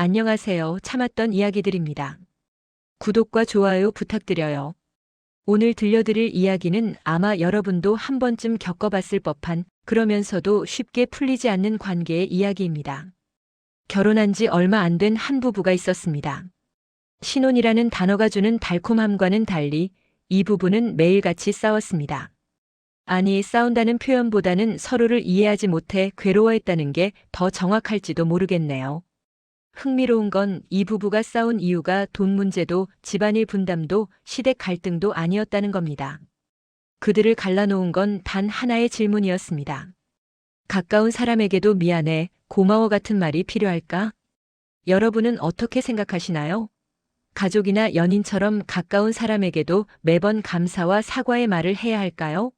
안녕하세요. 참았던 이야기들입니다. 구독과 좋아요 부탁드려요. 오늘 들려드릴 이야기는 아마 여러분도 한 번쯤 겪어봤을 법한 그러면서도 쉽게 풀리지 않는 관계의 이야기입니다. 결혼한 지 얼마 안 된 한 부부가 있었습니다. 신혼이라는 단어가 주는 달콤함과는 달리 이 부부는 매일같이 싸웠습니다. 아니, 싸운다는 표현보다는 서로를 이해하지 못해 괴로워했다는 게 더 정확할지도 모르겠네요. 흥미로운 건 이 부부가 싸운 이유가 돈 문제도 집안일 분담도 시댁 갈등도 아니었다는 겁니다. 그들을 갈라놓은 건 단 하나의 질문이었습니다. 가까운 사람에게도 미안해, 고마워 같은 말이 필요할까? 여러분은 어떻게 생각하시나요? 가족이나 연인처럼 가까운 사람에게도 매번 감사와 사과의 말을 해야 할까요?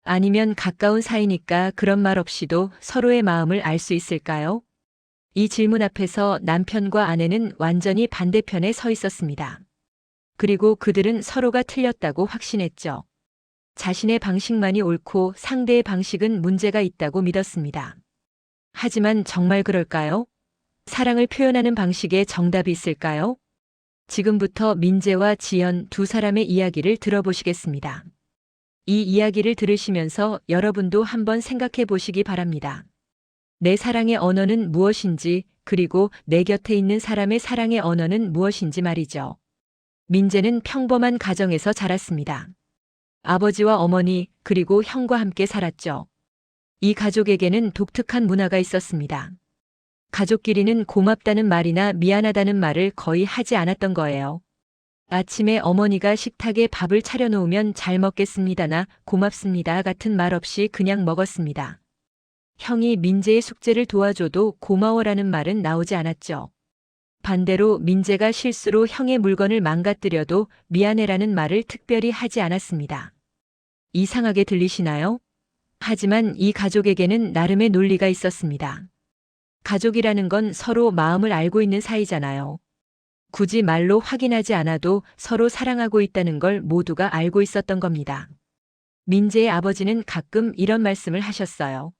아니면 가까운 사이니까 그런 말 없이도 서로의 마음을 알 수 있을까요? 이 질문 앞에서 남편과 아내는 완전히 반대편에 서 있었습니다. 그리고 그들은 서로가 틀렸다고 확신했죠. 자신의 방식만이 옳고 상대의 방식은 문제가 있다고 믿었습니다. 하지만 정말 그럴까요? 사랑을 표현하는 방식에 정답이 있을까요? 지금부터 민재와 지연 두 사람의 이야기를 들어보시겠습니다. 이 이야기를 들으시면서 여러분도 한번 생각해 보시기 바랍니다. 내 사랑의 언어는 무엇인지, 그리고 내 곁에 있는 사람의 사랑의 언어는 무엇인지 말이죠. 민재는 평범한 가정에서 자랐습니다. 아버지와 어머니, 그리고 형과 함께 살았죠. 이 가족에게는 독특한 문화가 있었습니다. 가족끼리는 고맙다는 말이나 미안하다는 말을 거의 하지 않았던 거예요. 아침에 어머니가 식탁에 밥을 차려놓으면 잘 먹겠습니다나 고맙습니다 같은 말 없이 그냥 먹었습니다. 형이 민재의 숙제를 도와줘도 고마워라는 말은 나오지 않았죠. 반대로 민재가 실수로 형의 물건을 망가뜨려도 미안해라는 말을 특별히 하지 않았습니다. 이상하게 들리시나요? 하지만 이 가족에게는 나름의 논리가 있었습니다. 가족이라는 건 서로 마음을 알고 있는 사이잖아요. 굳이 말로 확인하지 않아도 서로 사랑하고 있다는 걸 모두가 알고 있었던 겁니다. 민재의 아버지는 가끔 이런 말씀을 하셨어요.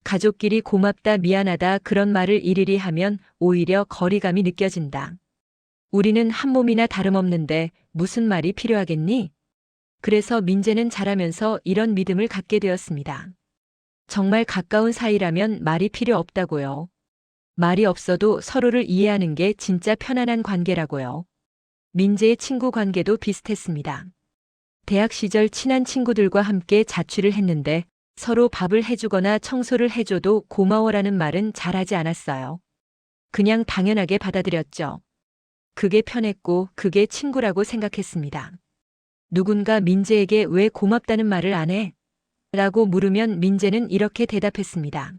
가족끼리 고맙다, 미안하다 그런 말을 일일이 하면 오히려 거리감이 느껴진다. 우리는 한 몸이나 다름없는데 무슨 말이 필요하겠니? 그래서 민재는 자라면서 이런 믿음을 갖게 되었습니다. 정말 가까운 사이라면 말이 필요 없다고요. 말이 없어도 서로를 이해하는 게 진짜 편안한 관계라고요. 민재의 친구 관계도 비슷했습니다. 대학 시절 친한 친구들과 함께 자취를 했는데 서로 밥을 해주거나 청소를 해줘도 고마워라는 말은 잘하지 않았어요. 그냥 당연하게 받아들였죠. 그게 편했고 그게 친구라고 생각했습니다. 누군가 민재에게 왜 고맙다는 말을 안 해? 라고 물으면 민재는 이렇게 대답했습니다.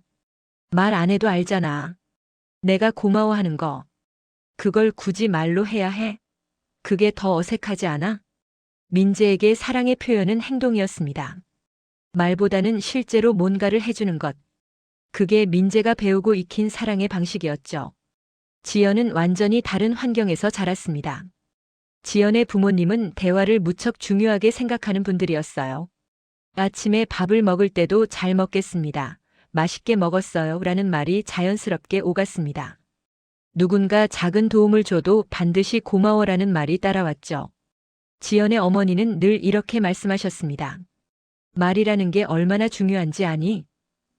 말 안 해도 알잖아. 내가 고마워하는 거. 그걸 굳이 말로 해야 해? 그게 더 어색하지 않아? 민재에게 사랑의 표현은 행동이었습니다. 말보다는 실제로 뭔가를 해주는 것. 그게 민재가 배우고 익힌 사랑의 방식이었죠. 지연은 완전히 다른 환경에서 자랐습니다. 지연의 부모님은 대화를 무척 중요하게 생각하는 분들이었어요. 아침에 밥을 먹을 때도 잘 먹겠습니다. 맛있게 먹었어요. 라는 말이 자연스럽게 오갔습니다. 누군가 작은 도움을 줘도 반드시 고마워라는 말이 따라왔죠. 지연의 어머니는 늘 이렇게 말씀하셨습니다. 말이라는 게 얼마나 중요한지 아니?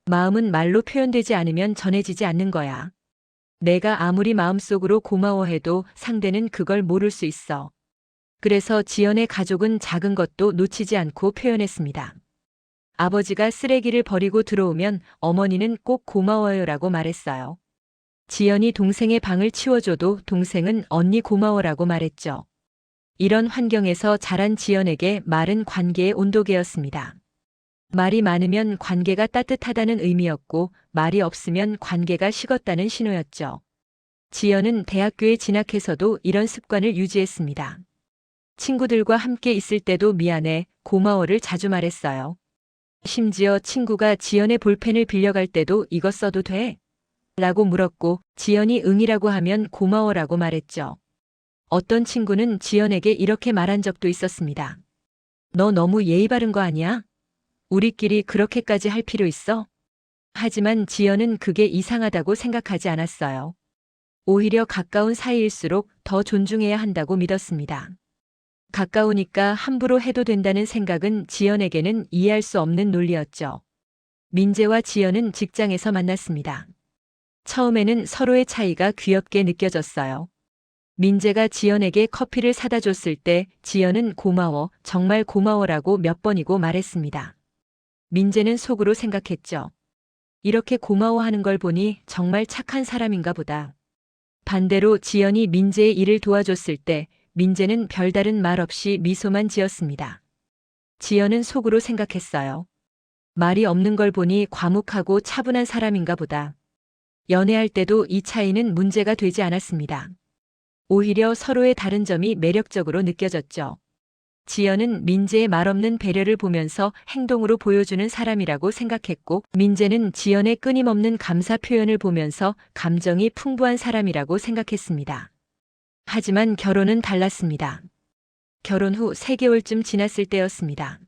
마음은 말로 표현되지 않으면 전해지지 않는 거야. 내가 아무리 마음속으로 고마워해도 상대는 그걸 모를 수 있어. 그래서 지연의 가족은 작은 것도 놓치지 않고 표현했습니다. 아버지가 쓰레기를 버리고 들어오면 어머니는 꼭 고마워요라고 말했어요. 지연이 동생의 방을 치워줘도 동생은 언니 고마워라고 말했죠. 이런 환경에서 자란 지연에게 말은 관계의 온도계였습니다. 말이 많으면 관계가 따뜻하다는 의미였고 말이 없으면 관계가 식었다는 신호였죠. 지연은 대학교에 진학해서도 이런 습관을 유지했습니다. 친구들과 함께 있을 때도 미안해, 고마워를 자주 말했어요. 심지어 친구가 지연의 볼펜을 빌려갈 때도 이거 써도 돼? 라고 물었고 지연이 응이라고 하면 고마워라고 말했죠. 어떤 친구는 지연에게 이렇게 말한 적도 있었습니다. 너 너무 예의 바른 거 아니야? 우리끼리 그렇게까지 할 필요 있어? 하지만 지연은 그게 이상하다고 생각하지 않았어요. 오히려 가까운 사이일수록 더 존중해야 한다고 믿었습니다. 가까우니까 함부로 해도 된다는 생각은 지연에게는 이해할 수 없는 논리였죠. 민재와 지연은 직장에서 만났습니다. 처음에는 서로의 차이가 귀엽게 느껴졌어요. 민재가 지연에게 커피를 사다 줬을 때 지연은 고마워, 정말 고마워라고 몇 번이고 말했습니다. 민재는 속으로 생각했죠. 이렇게 고마워하는 걸 보니 정말 착한 사람인가 보다. 반대로 지연이 민재의 일을 도와줬을 때 민재는 별다른 말 없이 미소만 지었습니다. 지연은 속으로 생각했어요. 말이 없는 걸 보니 과묵하고 차분한 사람인가 보다. 연애할 때도 이 차이는 문제가 되지 않았습니다. 오히려 서로의 다른 점이 매력적으로 느껴졌죠. 지연은 민재의 말없는 배려를 보면서 행동으로 보여주는 사람이라고 생각했고, 민재는 지연의 끊임없는 감사 표현을 보면서 감정이 풍부한 사람이라고 생각했습니다. 하지만 결혼은 달랐습니다. 결혼 후 3개월쯤 지났을 때였습니다.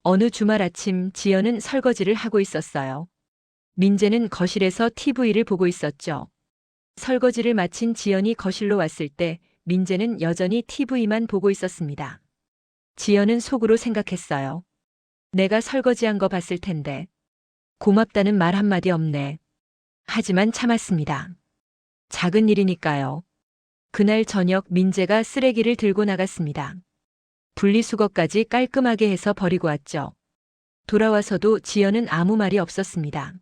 어느 주말 아침 지연은 설거지를 하고 있었어요. 민재는 거실에서 TV를 보고 있었죠. 설거지를 마친 지연이 거실로 왔을 때 민재는 여전히 TV만 보고 있었습니다. 지연은 속으로 생각했어요. 내가 설거지한 거 봤을 텐데. 고맙다는 말 한마디 없네. 하지만 참았습니다. 작은 일이니까요. 그날 저녁 민재가 쓰레기를 들고 나갔습니다. 분리수거까지 깔끔하게 해서 버리고 왔죠. 돌아와서도 지연은 아무 말이 없었습니다.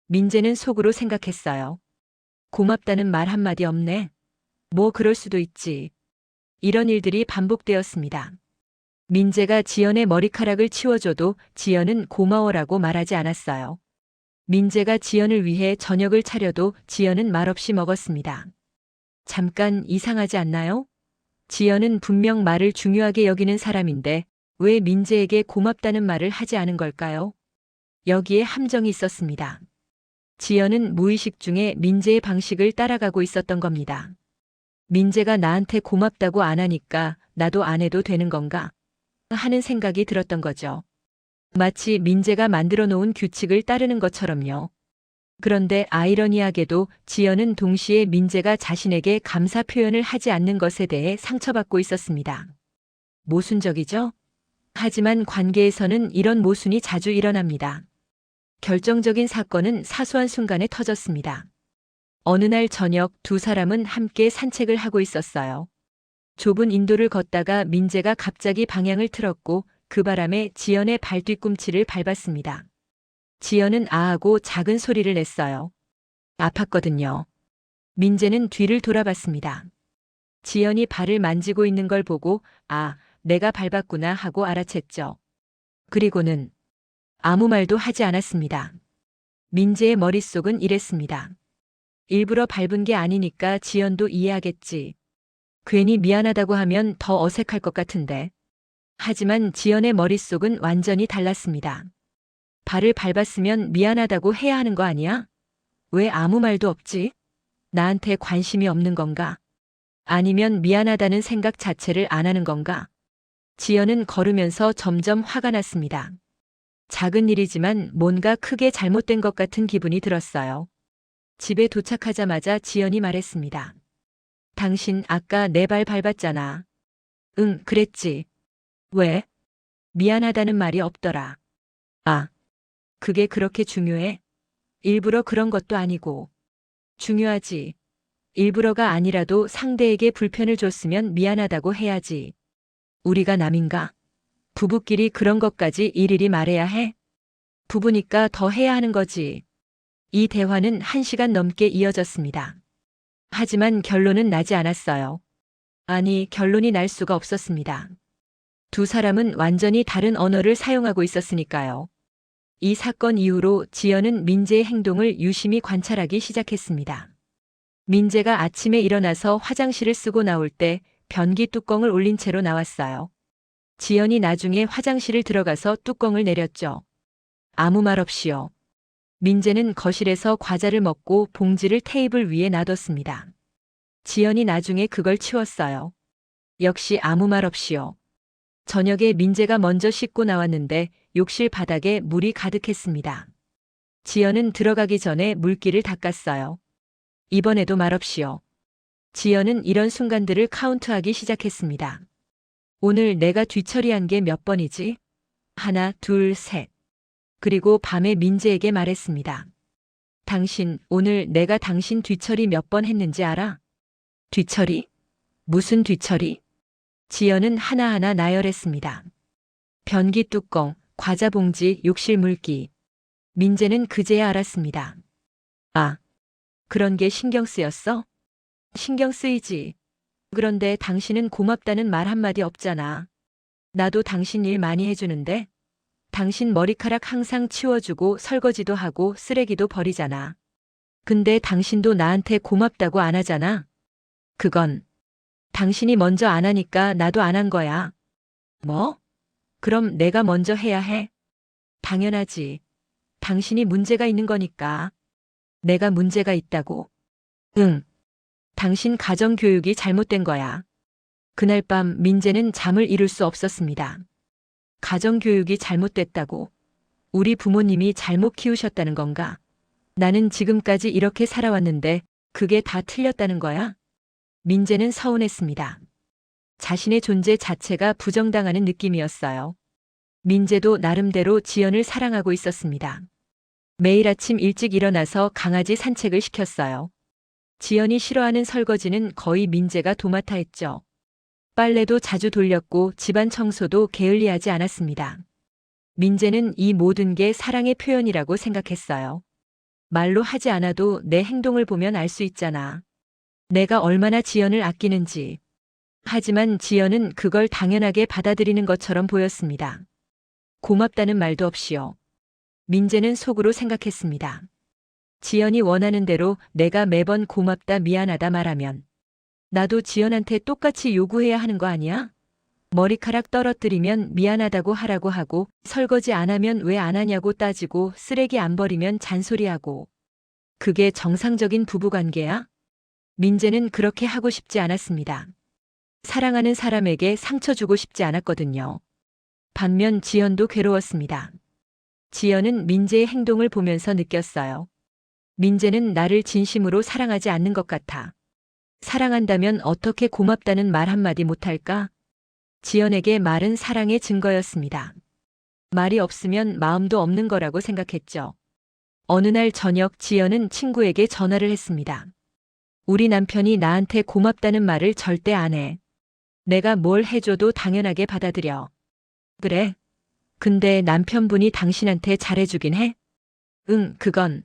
민재는 속으로 생각했어요. 고맙다는 말 한마디 없네. 뭐 그럴 수도 있지. 이런 일들이 반복되었습니다. 민재가 지연의 머리카락을 치워줘도 지연은 고마워라고 말하지 않았어요. 민재가 지연을 위해 저녁을 차려도 지연은 말없이 먹었습니다. 잠깐 이상하지 않나요? 지연은 분명 말을 중요하게 여기는 사람인데 왜 민재에게 고맙다는 말을 하지 않은 걸까요? 여기에 함정이 있었습니다. 지연은 무의식 중에 민재의 방식을 따라가고 있었던 겁니다. 민재가 나한테 고맙다고 안 하니까 나도 안 해도 되는 건가? 하는 생각이 들었던 거죠. 마치 민재가 만들어 놓은 규칙을 따르는 것처럼요. 그런데 아이러니하게도 지연은 동시에 민재가 자신에게 감사 표현을 하지 않는 것에 대해 상처받고 있었습니다. 모순적이죠? 하지만 관계에서는 이런 모순이 자주 일어납니다. 결정적인 사건은 사소한 순간에 터졌습니다. 어느 날 저녁 두 사람은 함께 산책을 하고 있었어요. 좁은 인도를 걷다가 민재가 갑자기 방향을 틀었고 그 바람에 지연의 발 뒤꿈치를 밟았습니다. 지연은 아하고 작은 소리를 냈어요. 아팠거든요. 민재는 뒤를 돌아봤습니다. 지연이 발을 만지고 있는 걸 보고 아, 내가 밟았구나 하고 알아챘죠. 그리고는 아무 말도 하지 않았습니다. 민재의 머릿속은 이랬습니다. 일부러 밟은 게 아니니까 지연도 이해하겠지. 괜히 미안하다고 하면 더 어색할 것 같은데. 하지만 지연의 머릿속은 완전히 달랐습니다. 발을 밟았으면 미안하다고 해야 하는 거 아니야? 왜 아무 말도 없지? 나한테 관심이 없는 건가? 아니면 미안하다는 생각 자체를 안 하는 건가? 지연은 걸으면서 점점 화가 났습니다. 작은 일이지만 뭔가 크게 잘못된 것 같은 기분이 들었어요. 집에 도착하자마자 지연이 말했습니다. 당신 아까 내 발 밟았잖아. 응, 그랬지. 왜? 미안하다는 말이 없더라. 아, 그게 그렇게 중요해? 일부러 그런 것도 아니고. 중요하지. 일부러가 아니라도 상대에게 불편을 줬으면 미안하다고 해야지. 우리가 남인가? 부부끼리 그런 것까지 일일이 말해야 해? 부부니까 더 해야 하는 거지. 이 대화는 1시간 넘게 이어졌습니다. 하지만 결론은 나지 않았어요. 아니, 결론이 날 수가 없었습니다. 두 사람은 완전히 다른 언어를 사용하고 있었으니까요. 이 사건 이후로 지연은 민재의 행동을 유심히 관찰하기 시작했습니다. 민재가 아침에 일어나서 화장실을 쓰고 나올 때 변기 뚜껑을 올린 채로 나왔어요. 지연이 나중에 화장실을 들어가서 뚜껑을 내렸죠. 아무 말 없이요. 민재는 거실에서 과자를 먹고 봉지를 테이블 위에 놔뒀습니다. 지연이 나중에 그걸 치웠어요. 역시 아무 말 없이요. 저녁에 민재가 먼저 씻고 나왔는데 욕실 바닥에 물이 가득했습니다. 지연은 들어가기 전에 물기를 닦았어요. 이번에도 말없이요. 지연은 이런 순간들을 카운트하기 시작했습니다. 오늘 내가 뒤처리한 게 몇 번이지? 하나, 둘, 셋. 그리고 밤에 민재에게 말했습니다. 당신, 오늘 내가 당신 뒤처리 몇 번 했는지 알아? 뒤처리? 무슨 뒤처리? 지연은 하나하나 나열했습니다. 변기 뚜껑, 과자 봉지, 욕실 물기. 민재는 그제야 알았습니다. 아, 그런 게 신경 쓰였어? 신경 쓰이지. 그런데 당신은 고맙다는 말 한마디 없잖아. 나도 당신 일 많이 해주는데? 당신 머리카락 항상 치워주고 설거지도 하고 쓰레기도 버리잖아. 근데 당신도 나한테 고맙다고 안 하잖아. 그건 당신이 먼저 안 하니까 나도 안 한 거야. 뭐? 그럼 내가 먼저 해야 해? 당연하지. 당신이 문제가 있는 거니까. 내가 문제가 있다고? 응. 당신 가정교육이 잘못된 거야. 그날 밤 민재는 잠을 이룰 수 없었습니다. 가정교육이 잘못됐다고? 우리 부모님이 잘못 키우셨다는 건가? 나는 지금까지 이렇게 살아왔는데 그게 다 틀렸다는 거야? 민재는 서운했습니다. 자신의 존재 자체가 부정당하는 느낌이었어요. 민재도 나름대로 지연을 사랑하고 있었습니다. 매일 아침 일찍 일어나서 강아지 산책을 시켰어요. 지연이 싫어하는 설거지는 거의 민재가 도맡아 했죠. 빨래도 자주 돌렸고 집안 청소도 게을리하지 않았습니다. 민재는 이 모든 게 사랑의 표현이라고 생각했어요. 말로 하지 않아도 내 행동을 보면 알 수 있잖아. 내가 얼마나 지연을 아끼는지. 하지만 지연은 그걸 당연하게 받아들이는 것처럼 보였습니다. 고맙다는 말도 없이요. 민재는 속으로 생각했습니다. 지연이 원하는 대로 내가 매번 고맙다 미안하다 말하면 나도 지연한테 똑같이 요구해야 하는 거 아니야? 머리카락 떨어뜨리면 미안하다고 하라고 하고 설거지 안 하면 왜 안 하냐고 따지고 쓰레기 안 버리면 잔소리하고. 그게 정상적인 부부관계야? 민재는 그렇게 하고 싶지 않았습니다. 사랑하는 사람에게 상처 주고 싶지 않았거든요. 반면 지연도 괴로웠습니다. 지연은 민재의 행동을 보면서 느꼈어요. 민재는 나를 진심으로 사랑하지 않는 것 같아. 사랑한다면 어떻게 고맙다는 말 한마디 못할까? 지연에게 말은 사랑의 증거였습니다. 말이 없으면 마음도 없는 거라고 생각했죠. 어느 날 저녁 지연은 친구에게 전화를 했습니다. 우리 남편이 나한테 고맙다는 말을 절대 안 해. 내가 뭘 해줘도 당연하게 받아들여. 그래? 근데 남편분이 당신한테 잘해주긴 해? 응, 그건.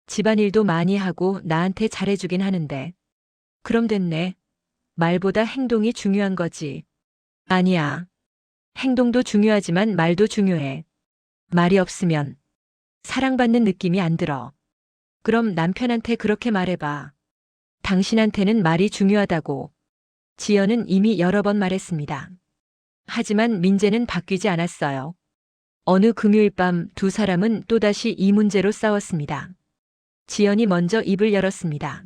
집안일도 많이 하고 나한테 잘해주긴 하는데. 그럼 됐네. 말보다 행동이 중요한 거지. 아니야. 행동도 중요하지만 말도 중요해. 말이 없으면 사랑받는 느낌이 안 들어. 그럼 남편한테 그렇게 말해봐. 당신한테는 말이 중요하다고. 지연은 이미 여러 번 말했습니다. 하지만 민재는 바뀌지 않았어요. 어느 금요일 밤 두 사람은 또다시 이 문제로 싸웠습니다. 지연이 먼저 입을 열었습니다.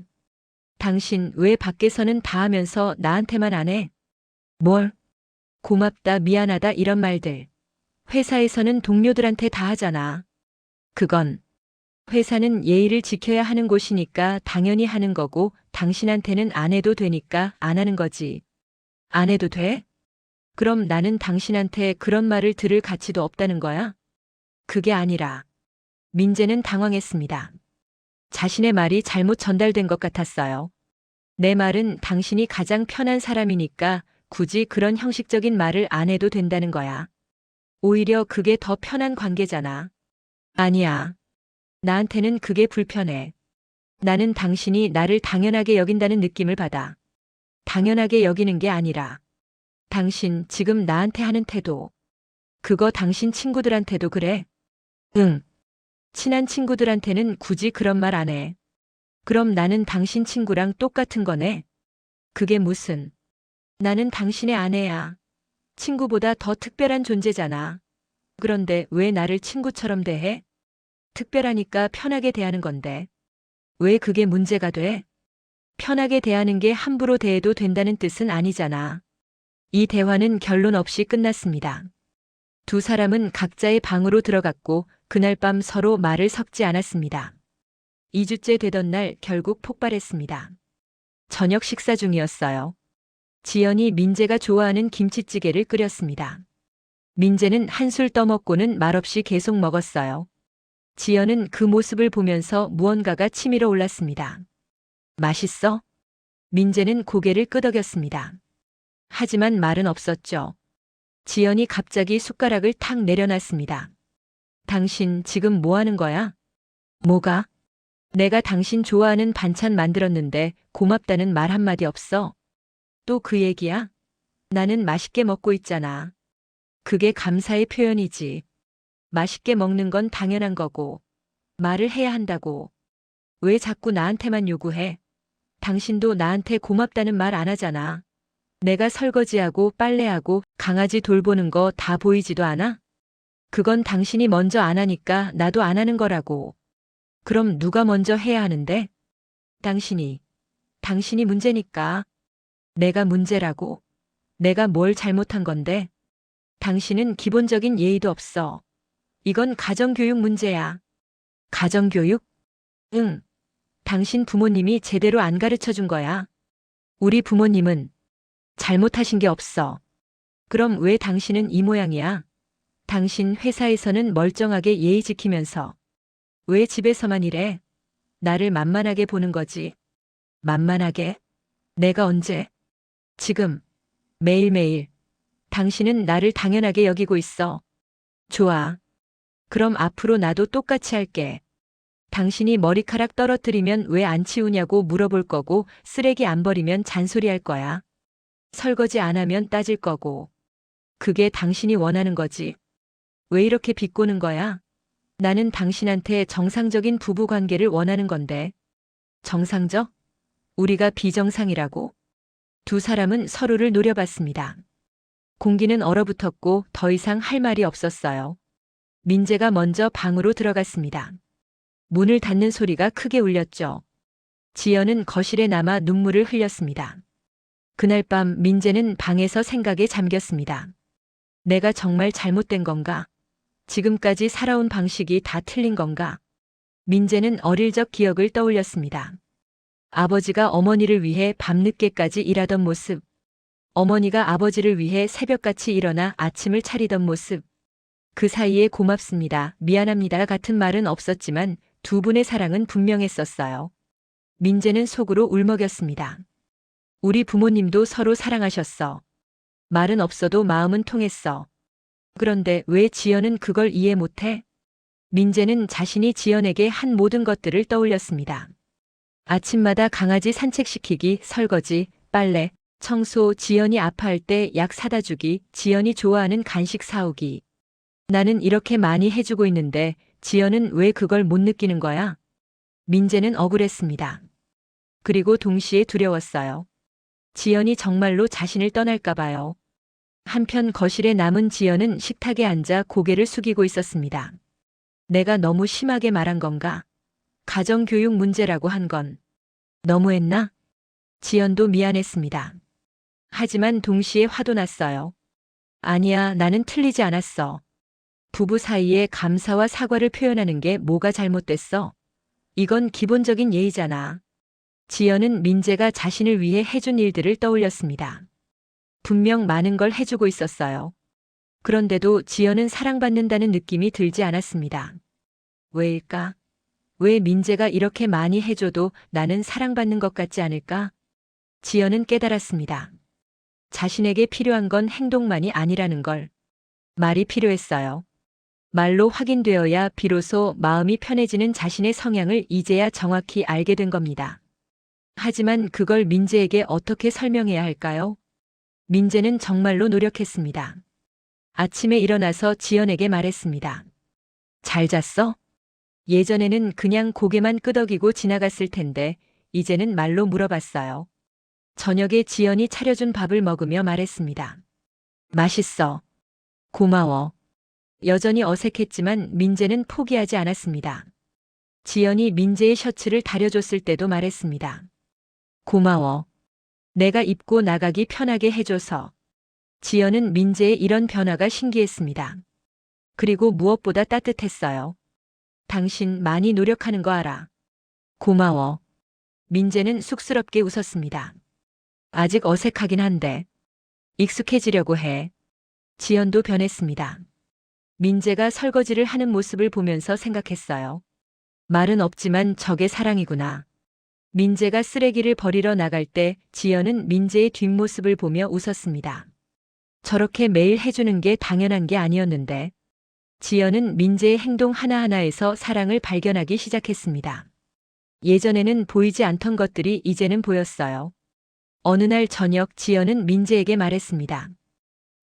당신 왜 밖에서는 다 하면서 나한테만 안 해? 뭘? 고맙다, 미안하다 이런 말들. 회사에서는 동료들한테 다 하잖아. 그건 회사는 예의를 지켜야 하는 곳이니까 당연히 하는 거고 당신한테는 안 해도 되니까 안 하는 거지. 안 해도 돼? 그럼 나는 당신한테 그런 말을 들을 가치도 없다는 거야? 그게 아니라. 민재는 당황했습니다. 자신의 말이 잘못 전달된 것 같았어요. 내 말은 당신이 가장 편한 사람이니까 굳이 그런 형식적인 말을 안 해도 된다는 거야. 오히려 그게 더 편한 관계잖아. 아니야. 나한테는 그게 불편해. 나는 당신이 나를 당연하게 여긴다는 느낌을 받아. 당연하게 여기는 게 아니라 당신 지금 나한테 하는 태도. 그거 당신 친구들한테도 그래? 응. 친한 친구들한테는 굳이 그런 말 안 해. 그럼 나는 당신 친구랑 똑같은 거네? 그게 무슨. 나는 당신의 아내야. 친구보다 더 특별한 존재잖아. 그런데 왜 나를 친구처럼 대해? 특별하니까 편하게 대하는 건데. 왜 그게 문제가 돼? 편하게 대하는 게 함부로 대해도 된다는 뜻은 아니잖아. 이 대화는 결론 없이 끝났습니다. 두 사람은 각자의 방으로 들어갔고 그날 밤 서로 말을 섞지 않았습니다. 2주째 되던 날 결국 폭발했습니다. 저녁 식사 중이었어요. 지연이 민재가 좋아하는 김치찌개를 끓였습니다. 민재는 한술 떠먹고는 말없이 계속 먹었어요. 지연은 그 모습을 보면서 무언가가 치밀어 올랐습니다. 맛있어? 민재는 고개를 끄덕였습니다. 하지만 말은 없었죠. 지연이 갑자기 숟가락을 탁 내려놨습니다. 당신 지금 뭐 하는 거야? 뭐가? 내가 당신 좋아하는 반찬 만들었는데 고맙다는 말 한마디 없어? 또 그 얘기야? 나는 맛있게 먹고 있잖아. 그게 감사의 표현이지. 맛있게 먹는 건 당연한 거고. 말을 해야 한다고. 왜 자꾸 나한테만 요구해? 당신도 나한테 고맙다는 말 안 하잖아. 내가 설거지하고 빨래하고 강아지 돌보는 거 다 보이지도 않아? 그건 당신이 먼저 안 하니까 나도 안 하는 거라고. 그럼 누가 먼저 해야 하는데? 당신이. 당신이 문제니까. 내가 문제라고? 내가 뭘 잘못한 건데? 당신은 기본적인 예의도 없어. 이건 가정교육 문제야. 가정교육? 응. 당신 부모님이 제대로 안 가르쳐 준 거야. 우리 부모님은 잘못하신 게 없어. 그럼 왜 당신은 이 모양이야? 당신 회사에서는 멀쩡하게 예의 지키면서 왜 집에서만 이래? 나를 만만하게 보는 거지. 만만하게? 내가 언제? 지금. 매일매일. 당신은 나를 당연하게 여기고 있어. 좋아. 그럼 앞으로 나도 똑같이 할게. 당신이 머리카락 떨어뜨리면 왜 안 치우냐고 물어볼 거고 쓰레기 안 버리면 잔소리할 거야. 설거지 안 하면 따질 거고. 그게 당신이 원하는 거지. 왜 이렇게 비꼬는 거야? 나는 당신한테 정상적인 부부 관계를 원하는 건데. 정상적? 우리가 비정상이라고? 두 사람은 서로를 노려봤습니다. 공기는 얼어붙었고 더 이상 할 말이 없었어요. 민재가 먼저 방으로 들어갔습니다. 문을 닫는 소리가 크게 울렸죠. 지연은 거실에 남아 눈물을 흘렸습니다. 그날 밤 민재는 방에서 생각에 잠겼습니다. 내가 정말 잘못된 건가? 지금까지 살아온 방식이 다 틀린 건가? 민재는 어릴 적 기억을 떠올렸습니다. 아버지가 어머니를 위해 밤늦게까지 일하던 모습. 어머니가 아버지를 위해 새벽같이 일어나 아침을 차리던 모습. 그 사이에 고맙습니다, 미안합니다 같은 말은 없었지만 두 분의 사랑은 분명했었어요. 민재는 속으로 울먹였습니다. 우리 부모님도 서로 사랑하셨어. 말은 없어도 마음은 통했어. 그런데 왜 지연은 그걸 이해 못해? 민재는 자신이 지연에게 한 모든 것들을 떠올렸습니다. 아침마다 강아지 산책시키기, 설거지, 빨래, 청소, 지연이 아파할 때 약 사다 주기, 지연이 좋아하는 간식 사오기. 나는 이렇게 많이 해주고 있는데 지연은 왜 그걸 못 느끼는 거야? 민재는 억울했습니다. 그리고 동시에 두려웠어요. 지연이 정말로 자신을 떠날까 봐요. 한편 거실에 남은 지연은 식탁에 앉아 고개를 숙이고 있었습니다. 내가 너무 심하게 말한 건가? 가정교육 문제라고 한 건 너무했나? 지연도 미안했습니다. 하지만 동시에 화도 났어요. 아니야, 나는 틀리지 않았어. 부부 사이에 감사와 사과를 표현하는 게 뭐가 잘못됐어? 이건 기본적인 예의잖아. 지연은 민재가 자신을 위해 해준 일들을 떠올렸습니다. 분명 많은 걸 해주고 있었어요. 그런데도 지연은 사랑받는다는 느낌이 들지 않았습니다. 왜일까? 왜 민재가 이렇게 많이 해줘도 나는 사랑받는 것 같지 않을까? 지연은 깨달았습니다. 자신에게 필요한 건 행동만이 아니라는 걸. 말이 필요했어요. 말로 확인되어야 비로소 마음이 편해지는 자신의 성향을 이제야 정확히 알게 된 겁니다. 하지만 그걸 민재에게 어떻게 설명해야 할까요? 민재는 정말로 노력했습니다. 아침에 일어나서 지연에게 말했습니다. 잘 잤어? 예전에는 그냥 고개만 끄덕이고 지나갔을 텐데 이제는 말로 물어봤어요. 저녁에 지연이 차려준 밥을 먹으며 말했습니다. 맛있어. 고마워. 여전히 어색했지만 민재는 포기하지 않았습니다. 지연이 민재의 셔츠를 다려줬을 때도 말했습니다. 고마워. 내가 입고 나가기 편하게 해줘서. 지연은 민재의 이런 변화가 신기했습니다. 그리고 무엇보다 따뜻했어요. 당신 많이 노력하는 거 알아. 고마워. 민재는 쑥스럽게 웃었습니다. 아직 어색하긴 한데 익숙해지려고 해. 지연도 변했습니다. 민재가 설거지를 하는 모습을 보면서 생각했어요. 말은 없지만 저게 사랑이구나. 민재가 쓰레기를 버리러 나갈 때 지연은 민재의 뒷모습을 보며 웃었습니다. 저렇게 매일 해주는 게 당연한 게 아니었는데 지연은 민재의 행동 하나하나에서 사랑을 발견하기 시작했습니다. 예전에는 보이지 않던 것들이 이제는 보였어요. 어느 날 저녁 지연은 민재에게 말했습니다.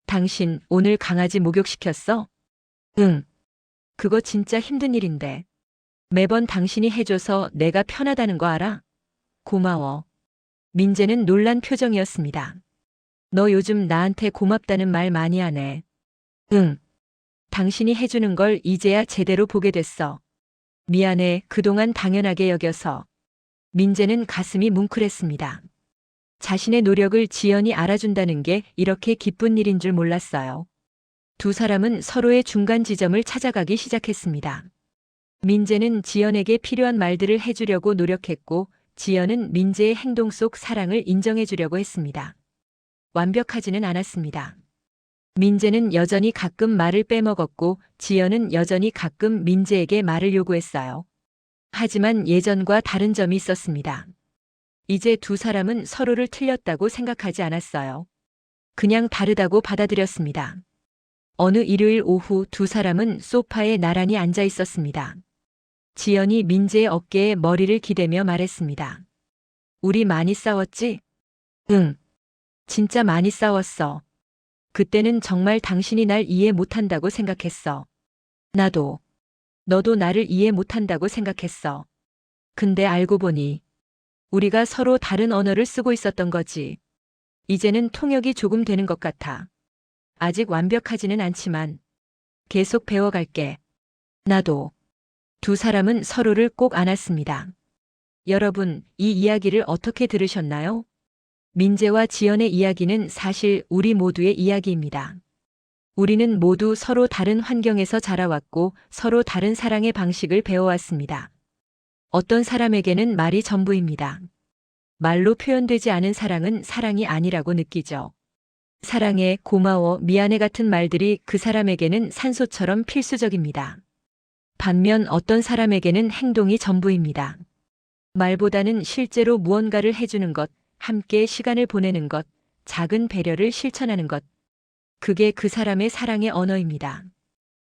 당신 오늘 강아지 목욕시켰어? 응. 그거 진짜 힘든 일인데. 매번 당신이 해줘서 내가 편하다는 거 알아? 고마워. 민재는 놀란 표정이었습니다. 너 요즘 나한테 고맙다는 말 많이 하네. 응. 당신이 해주는 걸 이제야 제대로 보게 됐어. 미안해, 그동안 당연하게 여겨서. 민재는 가슴이 뭉클했습니다. 자신의 노력을 지연이 알아준다는 게 이렇게 기쁜 일인 줄 몰랐어요. 두 사람은 서로의 중간 지점을 찾아가기 시작했습니다. 민재는 지연에게 필요한 말들을 해주려고 노력했고, 지연은 민재의 행동 속 사랑을 인정해주려고 했습니다. 완벽하지는 않았습니다. 민재는 여전히 가끔 말을 빼먹었고, 지연은 여전히 가끔 민재에게 말을 요구했어요. 하지만 예전과 다른 점이 있었습니다. 이제 두 사람은 서로를 틀렸다고 생각하지 않았어요. 그냥 다르다고 받아들였습니다. 어느 일요일 오후 두 사람은 소파에 나란히 앉아 있었습니다. 지연이 민재의 어깨에 머리를 기대며 말했습니다. 우리 많이 싸웠지? 응. 진짜 많이 싸웠어. 그때는 정말 당신이 날 이해 못한다고 생각했어. 나도. 너도 나를 이해 못한다고 생각했어. 근데 알고 보니 우리가 서로 다른 언어를 쓰고 있었던 거지. 이제는 통역이 조금 되는 것 같아. 아직 완벽하지는 않지만 계속 배워갈게. 나도. 두 사람은 서로를 꼭 안았습니다. 여러분, 이 이야기를 어떻게 들으셨나요? 민재와 지연의 이야기는 사실 우리 모두의 이야기입니다. 우리는 모두 서로 다른 환경에서 자라왔고 서로 다른 사랑의 방식을 배워왔습니다. 어떤 사람에게는 말이 전부입니다. 말로 표현되지 않은 사랑은 사랑이 아니라고 느끼죠. 사랑해, 고마워, 미안해 같은 말들이 그 사람에게는 산소처럼 필수적입니다. 반면 어떤 사람에게는 행동이 전부입니다. 말보다는 실제로 무언가를 해주는 것, 함께 시간을 보내는 것, 작은 배려를 실천하는 것. 그게 그 사람의 사랑의 언어입니다.